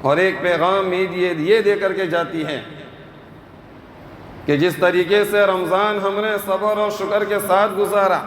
اور ایک پیغام یہ دے کر کے جاتی ہے کہ جس طریقے سے رمضان ہم نے صبر اور شکر کے ساتھ گزارا،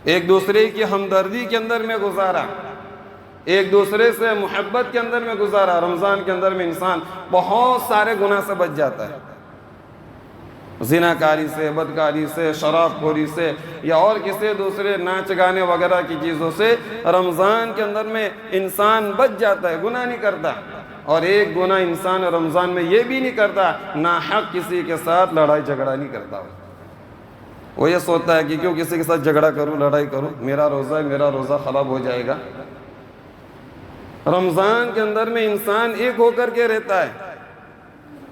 ایک دوسرے کی ہمدردی کے اندر میں گزارا، ایک دوسرے سے محبت کے اندر میں گزارا، رمضان کے اندر میں انسان بہت سارے گناہ سے بچ جاتا ہے، زناکاری سے، بدکاری سے، شراب خوری سے یا اور کسی دوسرے ناچ گانے وغیرہ کی چیزوں سے رمضان کے اندر میں انسان بچ جاتا ہے، گناہ نہیں کرتا۔ اور ایک گناہ انسان رمضان میں یہ بھی نہیں کرتا، ناحق کسی کے ساتھ لڑائی جھگڑا نہیں کرتا۔ وہ یہ سوچتا ہے کہ کیوں کسی کے ساتھ جھگڑا کروں، لڑائی کروں، میرا روزہ ہے، میرا روزہ خراب ہو جائے گا۔ رمضان کے اندر میں انسان ایک ہو کر کے رہتا ہے،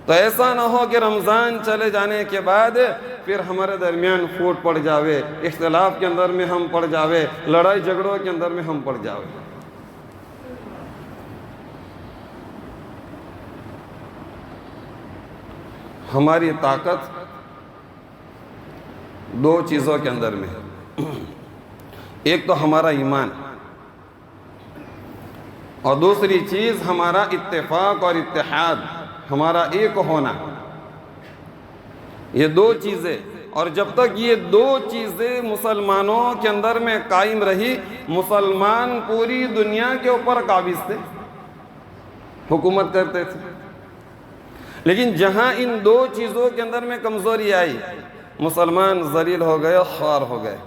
تو ایسا نہ ہو کہ رمضان چلے جانے کے بعد پھر ہمارے درمیان پھوٹ پڑ جاوے، اختلاف کے اندر میں ہم پڑ جاوے، لڑائی جھگڑوں کے اندر میں ہم پڑ جاوے۔ ہماری طاقت دو چیزوں کے اندر میں ہے، ایک تو ہمارا ایمان اور دوسری چیز ہمارا اتفاق اور اتحاد، ہمارا ایک ہونا۔ یہ دو چیزیں، اور جب تک یہ دو چیزیں مسلمانوں کے اندر میں قائم رہی، مسلمان پوری دنیا کے اوپر قابض تھے، حکومت کرتے تھے۔ لیکن جہاں ان دو چیزوں کے اندر میں کمزوری آئی، مسلمان ذلیل ہو گئے، خوار ہو گئے۔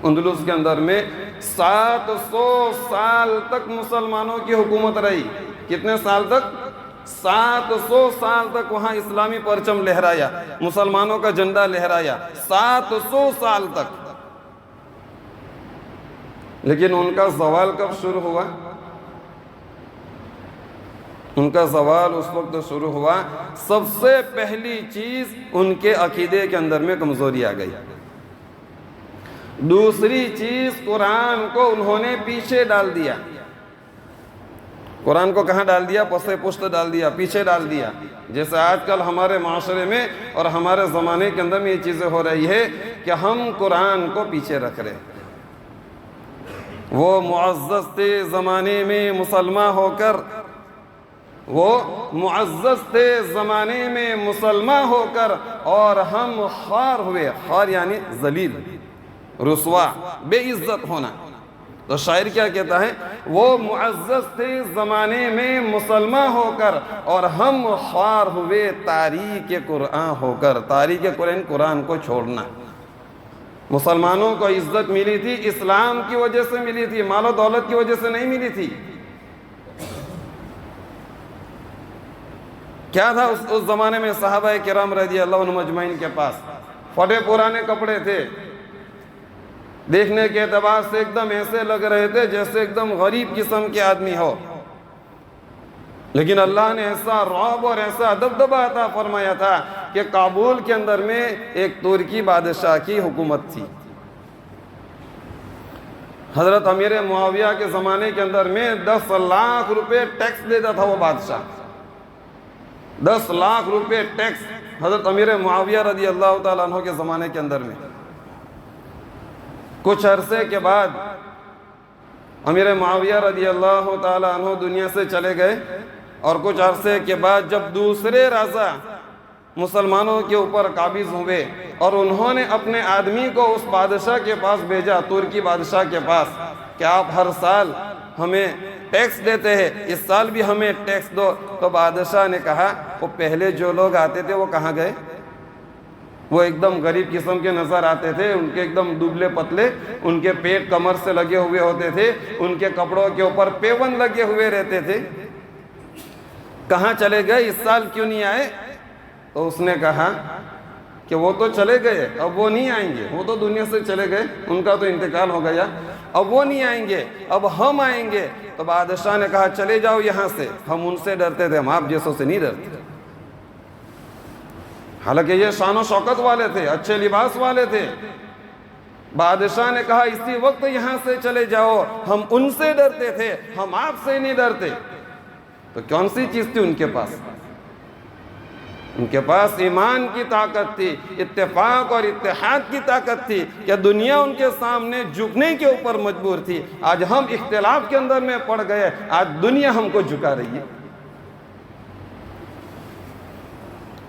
اندلس کے اندر میں 700 سال تک مسلمانوں کی حکومت رہی۔ کتنے سال تک؟ 700 سال تک وہاں اسلامی پرچم لہرایا، مسلمانوں کا جھنڈا لہرایا، 700 سال تک۔ لیکن ان کا زوال کب شروع ہوا؟ ان کا زوال اس وقت شروع ہوا، سب سے پہلی چیز ان کے عقیدے کے اندر میں کمزوری آ گئی۔ دوسری چیز، قرآن کو انہوں نے پیچھے ڈال دیا۔ قرآن کو کہاں ڈال دیا؟ پسے پشت ڈال دیا، پیچھے ڈال دیا۔ جیسے آج کل ہمارے معاشرے میں اور ہمارے زمانے کے اندر میں یہ چیزیں ہو رہی ہے کہ ہم قرآن کو پیچھے رکھ رہے۔ وہ معزز تھے زمانے میں مسلمان ہو کر، وہ معزز تھے زمانے میں مسلمان ہو کر، اور ہم خوار ہوئے۔ خوار یعنی ذلیل، رسوا، بے عزت ہونا۔ تو شاعر کیا کہتا ہے؟ وہ معزز تھے زمانے میں مسلمان ہو کر، اور ہم خوار ہوئے تاریک قرآن ہو کر۔ تاریک قرآن کو چھوڑنا۔ مسلمانوں کو عزت ملی تھی اسلام کی وجہ سے ملی تھی، مال و دولت کی وجہ سے نہیں ملی تھی۔ کیا تھا اس زمانے میں صحابہ کرام رضی اللہ عنہم اجمعین کے پاس؟ پھٹے پرانے کپڑے تھے، دیکھنے کے اعتبار سے ایک دم ایسے لگ رہے تھے جیسے ایک دم غریب قسم کے آدمی ہو۔ لیکن اللہ نے ایسا رعب اور ایسا دبدبہ عطا فرمایا تھا کہ کابل کے اندر میں ایک ترکی بادشاہ کی حکومت تھی۔ حضرت امیر معاویہ کے زمانے کے اندر میں 10 لاکھ روپے ٹیکس دیتا تھا وہ بادشاہ۔ 10 لاکھ روپے ٹیکس حضرت امیر معاویہ رضی اللہ تعالیٰ عنہ کے زمانے کے اندر میں۔ کچھ عرصے کے بعد امیر معاویہ رضی اللہ تعالیٰ عنہ دنیا سے چلے گئے، اور کچھ عرصے کے بعد جب دوسرے رضا مسلمانوں کے اوپر قابض ہوئے، اور انہوں نے اپنے آدمی کو اس بادشاہ کے پاس بھیجا، ترکی بادشاہ کے پاس، کہ آپ ہر سال ہمیں ٹیکس دیتے ہیں، اس سال بھی ہمیں ٹیکس دو۔ تو بادشاہ نے کہا وہ پہلے جو لوگ آتے تھے وہ کہاں گئے؟ وہ ایک دم غریب قسم کے نظر آتے تھے، ان کے ایک دم دبلے پتلے، ان کے پیٹ کمر سے لگے ہوئے ہوتے تھے، ان کے کپڑوں کے اوپر پیون لگے ہوئے رہتے تھے، کہاں چلے گئے؟ اس سال کیوں نہیں آئے؟ تو اس نے کہا کہ وہ تو چلے گئے، اب وہ نہیں آئیں گے، وہ تو دنیا سے چلے گئے، ان کا تو انتقال ہو گیا، اب وہ نہیں آئیں گے، اب ہم آئیں گے۔ تو بادشاہ نے کہا چلے جاؤ یہاں سے، ہم ان سے ڈرتے تھے، ہم آپ جیسوں سے نہیں ڈرتے۔ حالانکہ یہ شان و شوکت والے تھے، اچھے لباس والے تھے۔ بادشاہ نے کہا اسی وقت یہاں سے چلے جاؤ، ہم ان سے ڈرتے تھے، ہم آپ سے نہیں ڈرتے۔ تو کون سی چیز تھی ان کے پاس؟ ان کے پاس ایمان کی طاقت تھی، اتفاق اور اتحاد کی طاقت تھی کہ دنیا ان کے سامنے جھکنے کے اوپر مجبور تھی۔ آج ہم اختلاف کے اندر میں پڑ گئے، آج دنیا ہم کو جھکا رہی ہے۔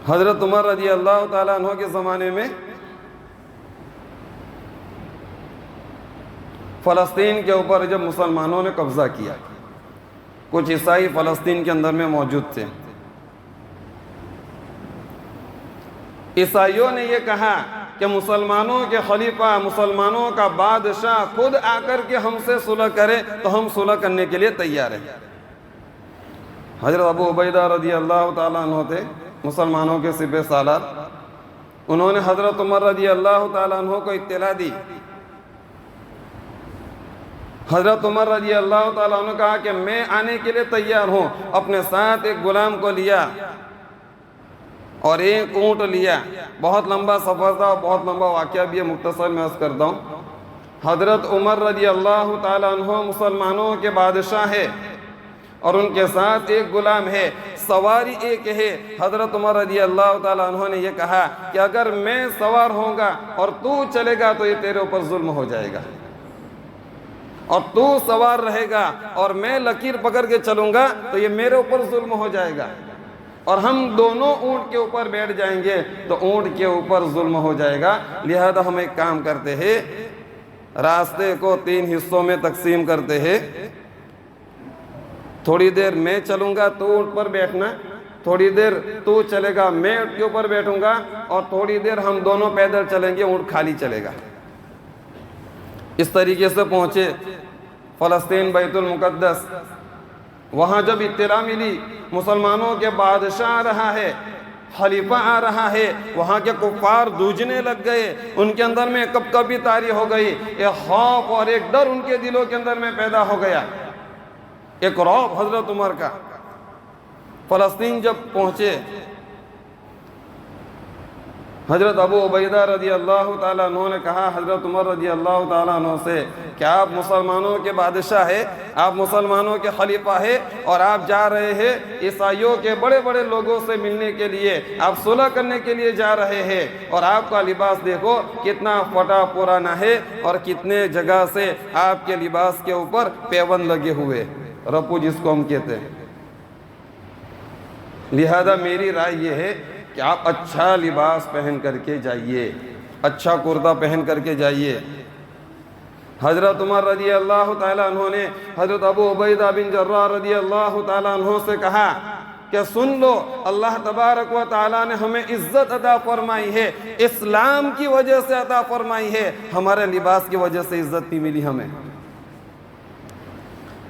حضرت عمر رضی اللہ تعالیٰ عنہ کے زمانے میں فلسطین کے اوپر جب مسلمانوں نے قبضہ کیا، کچھ عیسائی فلسطین کے اندر میں موجود تھے، عیسائیوں نے یہ کہا کہ مسلمانوں کے خلیفہ، مسلمانوں کا بادشاہ خود آ کر کے ہم سے صلح کرے تو ہم صلح کرنے کے لیے تیار ہیں۔ حضرت ابو عبیدہ رضی اللہ تعالیٰ عنہ تھے، مسلمانوں کے سپہ سالار، انہوں نے حضرت عمر رضی اللہ تعالیٰ عنہ کو اطلاع دی۔ حضرت عمر رضی اللہ تعالیٰ عنہ کہا کہ میں آنے کے لیے تیار ہوں، اپنے ساتھ ایک غلام کو لیا اور ایک اونٹ لیا۔ بہت لمبا سفر تھا، بہت لمبا واقعہ بھی ہے، مختصر میں عرض کرتا ہوں۔ حضرت عمر رضی اللہ تعالیٰ عنہ مسلمانوں کے بادشاہ ہے اور ان کے ساتھ ایک غلام ہے، سواری ایک ہے۔ حضرت عمر رضی اللہ تعالیٰ عنہ نے یہ کہا کہ اگر میں سوار ہوں گا اور تو چلے گا تو یہ تیرے اوپر ظلم ہو جائے گا، اور تو سوار رہے گا اور میں لکیر پکڑ کے چلوں گا تو یہ میرے اوپر ظلم ہو جائے گا، اور ہم دونوں اونٹ کے اوپر بیٹھ جائیں گے تو اونٹ کے اوپر ظلم ہو جائے گا۔ لہذا ہم ایک کام کرتے ہیں، راستے کو 3 حصوں میں تقسیم کرتے ہیں، تھوڑی دیر میں چلوں گا تو اونٹ پر بیٹھنا، تھوڑی دیر تو چلے گا میں اونٹ کے اوپر بیٹھوں گا، اور تھوڑی دیر ہم دونوں پیدل چلیں گے، اونٹ خالی چلے گا۔ اس طریقے سے پہنچے فلسطین بیت المقدس۔ وہاں جب اطلاع ملی مسلمانوں کے بادشاہ آ رہا ہے، خلیفہ آ رہا ہے، وہاں کے کفار دوجنے لگ گئے، ان کے اندر میں کب کبھی طاری ہو گئی، ایک خوف اور ایک ڈر ان کے دلوں کے اندر میں پیدا ہو گیا، ایک رعب حضرت عمر کا۔ فلسطین جب پہنچے، حضرت ابو عبیدہ رضی اللہ تعالیٰ عنہ نے کہا حضرت عمر رضی اللہ تعالیٰ عنہ سے کہ آپ مسلمانوں کے بادشاہ ہیں، آپ مسلمانوں کے خلیفہ ہیں، اور آپ جا رہے ہیں عیسائیوں کے بڑے بڑے لوگوں سے ملنے کے لیے، آپ صلح کرنے کے لیے جا رہے ہیں، اور آپ کا لباس دیکھو کتنا پھٹا پرانا ہے، اور کتنے جگہ سے آپ کے لباس کے اوپر پیون لگے ہوئے، رپو جس کو ہم کہتے ہیں۔ لہذا میری رائے یہ ہے کہ آپ اچھا لباس پہن کر کے جائیے، اچھا کرتا پہن کر کے جائیے۔ حضرت عمر رضی اللہ تعالیٰ عنہ نے حضرت ابو عبیدہ بن جراح رضی اللہ تعالیٰ عنہ سے کہا کہ سن لو، اللہ تبارک و تعالیٰ نے ہمیں عزت عطا فرمائی ہے، اسلام کی وجہ سے عطا فرمائی ہے، ہمارے لباس کی وجہ سے عزت نہیں ملی ہمیں۔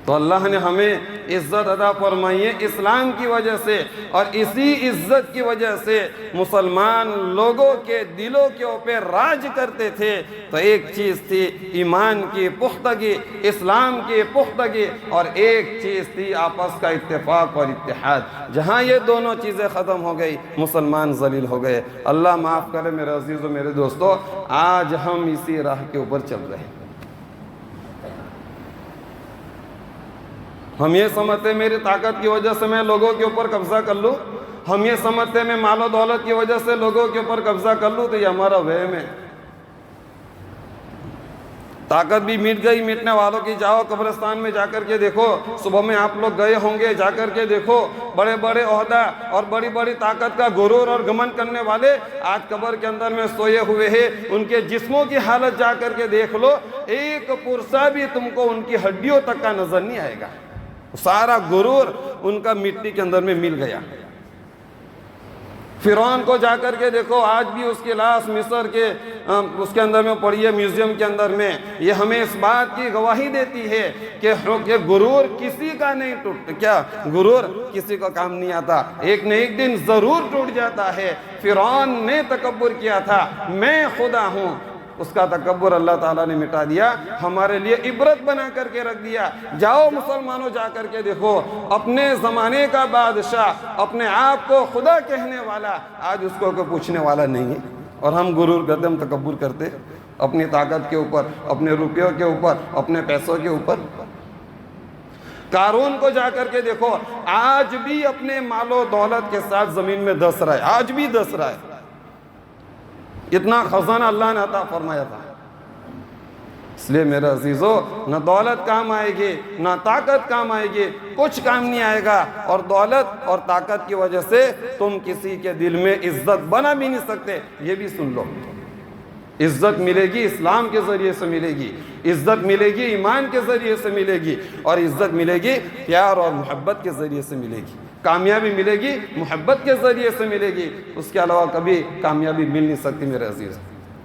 تو اللہ نے ہمیں عزت عطا فرمائی ہے اسلام کی وجہ سے، اور اسی عزت کی وجہ سے مسلمان لوگوں کے دلوں کے اوپر راج کرتے تھے۔ تو ایک چیز تھی ایمان کی پختگی، اسلام کی پختگی، اور ایک چیز تھی آپس کا اتفاق اور اتحاد۔ جہاں یہ دونوں چیزیں ختم ہو گئی مسلمان ذلیل ہو گئے۔ اللہ معاف کرے میرے عزیزوں، میرے دوستو، آج ہم اسی راہ کے اوپر چل رہے ہیں۔ ہم یہ سمجھتے ہیں میری طاقت کی وجہ سے میں لوگوں کے اوپر قبضہ کر لوں، ہم یہ سمجھتے ہیں میں مال و دولت کی وجہ سے لوگوں کے اوپر قبضہ کر لوں، تو یہ ہمارا وہم ہے۔ طاقت بھی مٹ گئی، مٹنے والوں کی جاؤ قبرستان میں جا کر کے دیکھو، صبح میں آپ لوگ گئے ہوں گے، جا کر کے دیکھو، بڑے بڑے عہدہ اور بڑی بڑی طاقت کا غرور اور گھمنڈ کرنے والے آج قبر کے اندر میں سوئے ہوئے ہیں۔ ان کے جسموں کی حالت جا کر کے دیکھ لو، ایک پرسہ بھی تم کو ان کی ہڈیوں تک کا نظر نہیں آئے گا، سارا غرور ان کا مٹی کے اندر میں مل گیا۔ فرعون کو جا کر کے دیکھو، آج بھی اس کی لاش مصر کے اس کے اندر میں پڑی ہے، میوزیم کے اندر میں۔ یہ ہمیں اس بات کی گواہی دیتی ہے کہ غرور کسی کا نہیں ٹوٹتا، کیا غرور کسی کا کام نہیں آتا، ایک نہ ایک دن ضرور ٹوٹ جاتا ہے۔ فرعون نے تکبر کیا تھا، میں خدا ہوں، اس کا تکبر اللہ تعالیٰ نے مٹا دیا، ہمارے لیے عبرت بنا کر کے رکھ دیا۔ جاؤ مسلمانوں، جا کر کے دیکھو، اپنے زمانے کا بادشاہ، اپنے آپ کو خدا کہنے والا، آج اس کو کوئی پوچھنے والا نہیں ہے، اور ہم غرور کرتے، ہم تکبر کرتے اپنی طاقت کے اوپر، اپنے روپیوں کے اوپر، اپنے پیسوں کے اوپر۔ قارون کو جا کر کے دیکھو، آج بھی اپنے مال و دولت کے ساتھ زمین میں دس رہا ہے، آج بھی دس رہا ہے۔ اتنا خزانہ اللہ نے عطا فرمایا تھا۔ اس لیے میرے عزیزو، نہ دولت کام آئے گی، نہ طاقت کام آئے گی، کچھ کام نہیں آئے گا، اور دولت اور طاقت کی وجہ سے تم کسی کے دل میں عزت بنا بھی نہیں سکتے۔ یہ بھی سن لو، عزت ملے گی اسلام کے ذریعے سے ملے گی، عزت ملے گی ایمان کے ذریعے سے ملے گی، اور عزت ملے گی پیار اور محبت کے ذریعے سے ملے گی۔ کامیابی ملے گی محبت کے ذریعے سے ملے گی، اس کے علاوہ کبھی کامیابی مل نہیں سکتی میرے عزیز۔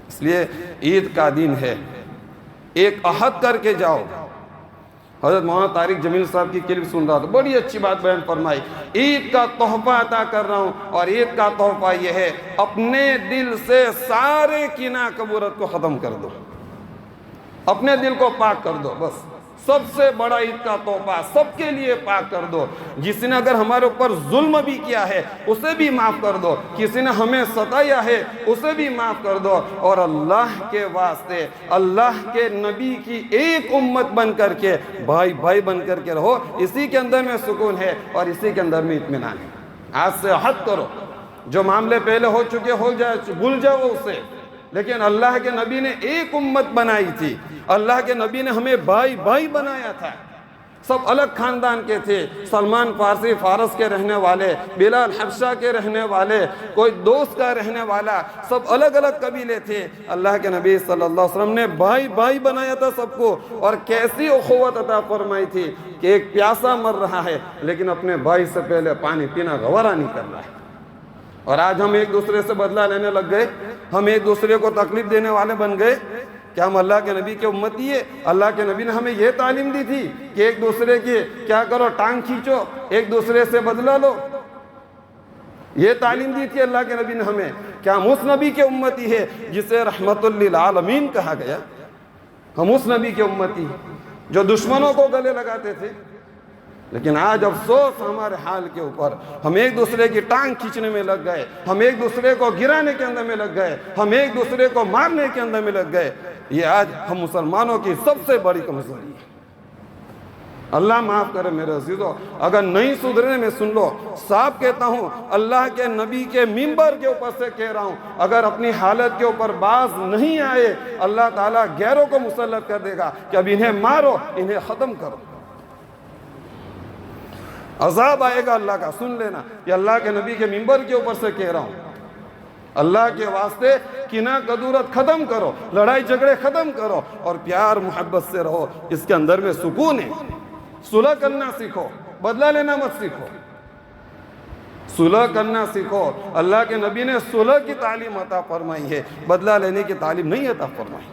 اس لیے عید کا دن ہے، ایک عہد کر کے جاؤ۔ حضرت مولانا طارق جمیل صاحب کی کلپ سن رہا تھا، بڑی اچھی بات بیان فرمائی، عید کا تحفہ عطا کر رہا ہوں، اور عید کا تحفہ یہ ہے، اپنے دل سے سارے کینہ کبورت کو ختم کر دو، اپنے دل کو پاک کر دو۔ بس سب سے بڑا عید کا تحفہ سب کے لیے پاک کر دو۔ جس نے اگر ہمارے اوپر ظلم بھی کیا ہے اسے بھی معاف کر دو، کسی نے ہمیں ستایا ہے اسے بھی معاف کر دو، اور اللہ کے واسطے اللہ کے نبی کی ایک امت بن کر کے بھائی بھائی بن کر کے رہو۔ اسی کے اندر میں سکون ہے اور اسی کے اندر میں اطمینان ہے۔ آج سے عہد کرو، جو معاملے پہلے ہو چکے ہو جائے، بھول جاؤ اسے، لیکن اللہ کے نبی نے ایک امت بنائی تھی، اللہ کے نبی نے ہمیں بھائی بھائی بنایا تھا۔ سب الگ خاندان کے تھے، سلمان فارسی فارس کے رہنے والے، بلال حبشہ کے رہنے والے، کوئی دوست کا رہنے والا، سب الگ الگ قبیلے تھے۔ اللہ کے نبی صلی اللہ علیہ وسلم نے بھائی بھائی بنایا تھا سب کو، اور کیسی اخوت عطا فرمائی تھی کہ ایک پیاسا مر رہا ہے لیکن اپنے بھائی سے پہلے پانی پینا گوارا نہیں کر رہا ہے۔ اور آج ہم ایک دوسرے سے بدلہ لینے لگ گئے، ہم ایک دوسرے کو تکلیف دینے والے بن گئے۔ کیا ہم اللہ کے نبی کے امتی ہے؟ اللہ کے نبی نے ہمیں یہ تعلیم دی تھی کہ ایک دوسرے کی کیا کرو، ٹانگ کھینچو، ایک دوسرے سے بدلہ لو، یہ تعلیم دی تھی اللہ کے نبی نے ہمیں۔ کیا ہم اس نبی کے امتی ہے جسے رحمت للعالمین کہا گیا؟ ہم اس نبی کے امتی جو دشمنوں کو گلے لگاتے تھے؟ لیکن آج افسوس ہمارے حال کے اوپر، ہم ایک دوسرے کی ٹانگ کھینچنے میں لگ گئے، ہم ایک دوسرے کو گرانے کے اندر میں لگ گئے، ہم ایک دوسرے کو مارنے کے اندر میں لگ گئے۔ یہ آج ہم مسلمانوں کی سب سے بڑی کمزوری ہے۔ اللہ معاف کرے میرے عزیزو، اگر نہیں سدھرنے میں سن لو، صاف کہتا ہوں، اللہ کے نبی کے منبر کے اوپر سے کہہ رہا ہوں، اگر اپنی حالت کے اوپر باز نہیں آئے، اللہ تعالیٰ غیروں کو مسلط کر دے گا کہ اب انہیں مارو، انہیں ختم کرو۔ عذاب آئے گا اللہ کا، سن لینا، یہ اللہ کے نبی کے منبر کے اوپر سے کہہ رہا ہوں۔ اللہ کے واسطے کینہ کدورت ختم کرو، لڑائی جھگڑے ختم کرو، اور پیار محبت سے رہو، اس کے اندر میں سکون ہے۔ صلح کرنا سیکھو، بدلہ لینا مت سیکھو، صلح کرنا سیکھو۔ اللہ کے نبی نے صلح کی تعلیم عطا فرمائی ہے، بدلہ لینے کی تعلیم نہیں عطا فرمائی۔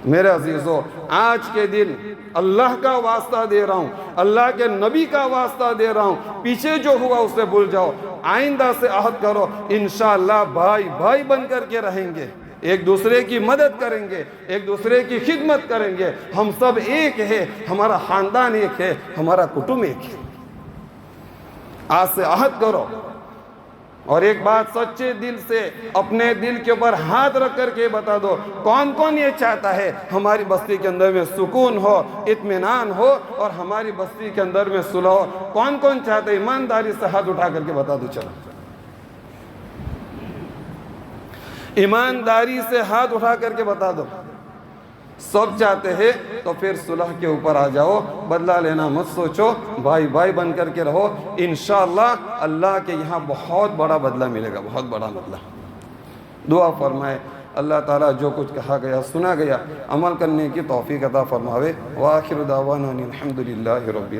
میرے عزیزو، آج کے دن اللہ کا واسطہ دے رہا ہوں، اللہ کے نبی کا واسطہ دے رہا ہوں، پیچھے جو ہوا اسے بھول جاؤ، آئندہ سے عہد کرو، انشاءاللہ بھائی بھائی بن کر کے رہیں گے، ایک دوسرے کی مدد کریں گے، ایک دوسرے کی خدمت کریں گے، ہم سب ایک ہے، ہمارا خاندان ایک ہے، ہمارا کٹم ایک ہے۔ آج سے عہد کرو، اور ایک بات سچے دل سے اپنے دل کے اوپر ہاتھ رکھ کر کے بتا دو، کون کون یہ چاہتا ہے ہماری بستی کے اندر میں سکون ہو، اطمینان ہو، اور ہماری بستی کے اندر میں صلح ہو؟ کون کون چاہتا ہے؟ ایمانداری سے ہاتھ اٹھا کر کے بتا دو، چلو ایمانداری سے ہاتھ اٹھا کر کے بتا دو۔ سب چاہتے ہیں تو پھر صلح کے اوپر آ جاؤ، بدلہ لینا مت سوچو، بھائی بھائی بن کر کے رہو، انشاءاللہ اللہ کے یہاں بہت بڑا بدلہ ملے گا، بہت بڑا بدلہ۔ دعا فرمائے اللہ تعالیٰ جو کچھ کہا گیا سنا گیا عمل کرنے کی توفیق عطا فرماوے۔ وآخر دعوانا الحمدللہ رب